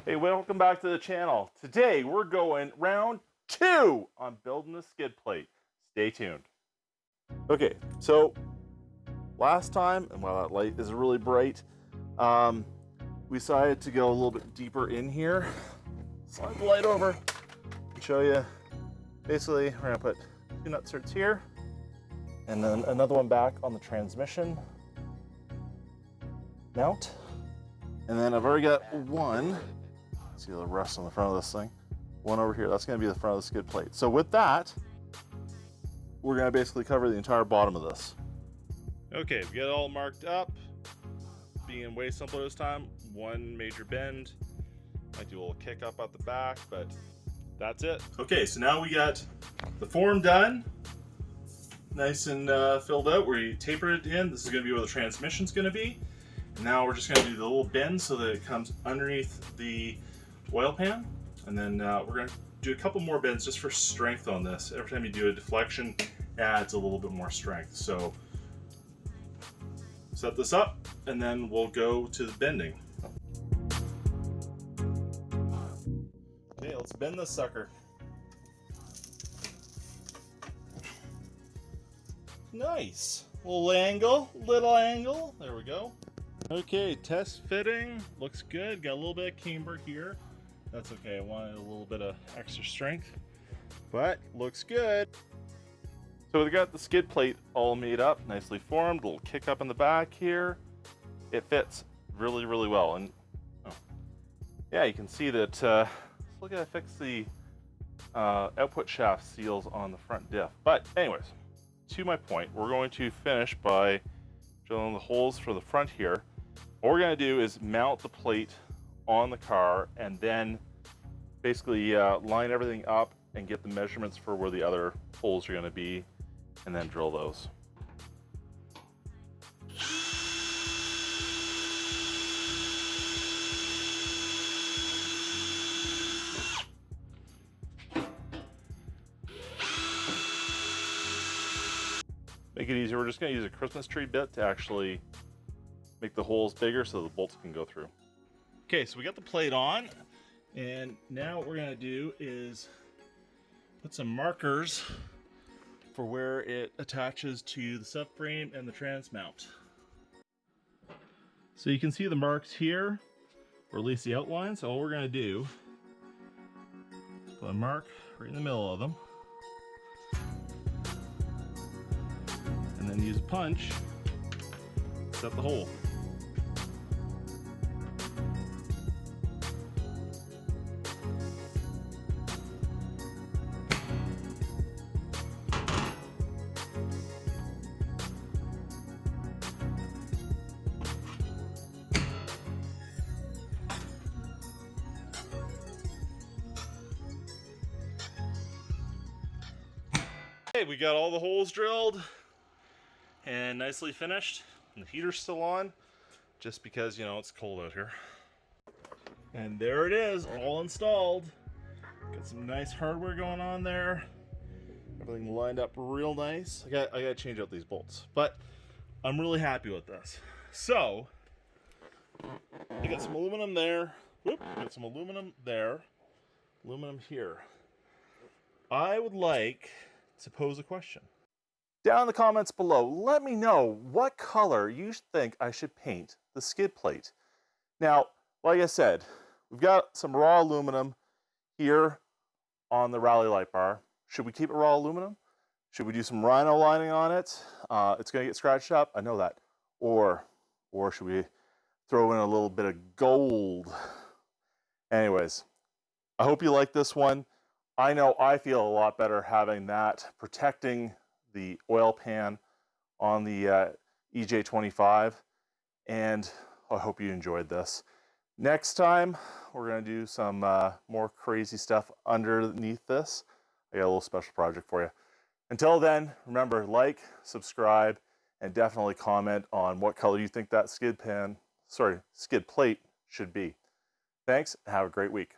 Hey, welcome back to the channel. Today we're going round 2 on building the skid plate. Stay tuned. Okay, so last time, and while that light is really bright, we decided to go a little bit deeper in here. Slide the light over and show you. Basically, we're gonna put 2 nut certs here, and then another one back on the transmission mount. And then I've already got one. See the rust on the front of this thing. One over here, that's gonna be the front of the skid plate. So with that, we're gonna basically cover the entire bottom of this. Okay, we got it all marked up. Being way simpler this time, one major bend. Might do a little kick up at the back, but that's it. Okay, so now we got the form done. Nice and filled out where you taper it in. This is gonna be where the transmission's gonna be. Now we're just gonna do the little bend so that it comes underneath the oil pan, and then we're going to do a couple more bends just for strength on this. Every time you do a deflection, adds a little bit more strength. So set this up, and then we'll go to the bending. Okay, let's bend this sucker. Nice. Little angle. There we go. Okay, test fitting. Looks good. Got a little bit of camber here. That's okay, I wanted a little bit of extra strength, but looks good. So we got the skid plate all made up, nicely formed, a little kick up in the back here. It fits really, really well. And yeah, you can see that, let's look at fix the output shaft seals on the front diff. But anyways, to my point, we're going to finish by drilling the holes for the front here. What we're gonna do is mount the plate on the car and then basically line everything up and get the measurements for where the other holes are going to be, and then drill those. Make it easier, we're just going to use a Christmas tree bit to actually make the holes bigger so the bolts can go through. Okay, so we got the plate on, and now what we're gonna do is put some markers for where it attaches to the subframe and the trans mount. So you can see the marks here, or at least the outlines. So all we're gonna do is put a mark right in the middle of them, and then use a punch to set the hole. Okay, we got all the holes drilled and nicely finished, and the heater's still on just because, you know, it's cold out here. And there it is, all installed. Got some nice hardware going on there. Everything lined up real nice. I gotta change out these bolts, but I'm really happy with this. So I got some aluminum there. Whoop, got some aluminum there. Aluminum here. I would like to pose a question. Down in the comments below, let me know what color you think I should paint the skid plate. Now, like I said, we've got some raw aluminum here on the rally light bar. Should we keep it raw aluminum? Should we do some rhino lining on it? It's gonna get scratched up, I know that. Or should we throw in a little bit of gold? Anyways, I hope you like this one. I know I feel a lot better having that protecting the oil pan on the EJ25, and I hope you enjoyed this. Next time, we're gonna do some more crazy stuff underneath this. I got a little special project for you. Until then, remember, like, subscribe, and definitely comment on what color you think that skid plate should be. Thanks, and have a great week.